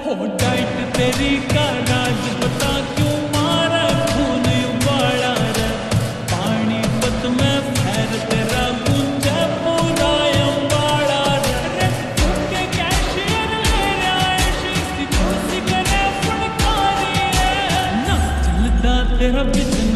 हो डाइट तेरी का राज बता क्यों मारा खून उबाला रे पानीपत में फैर तेरा गुंजा पूरा अंबाड़ा रे चुके कैशियर ले आए सी कुर्सी करे फुलकारी है ना चलता तेरा बिजनेस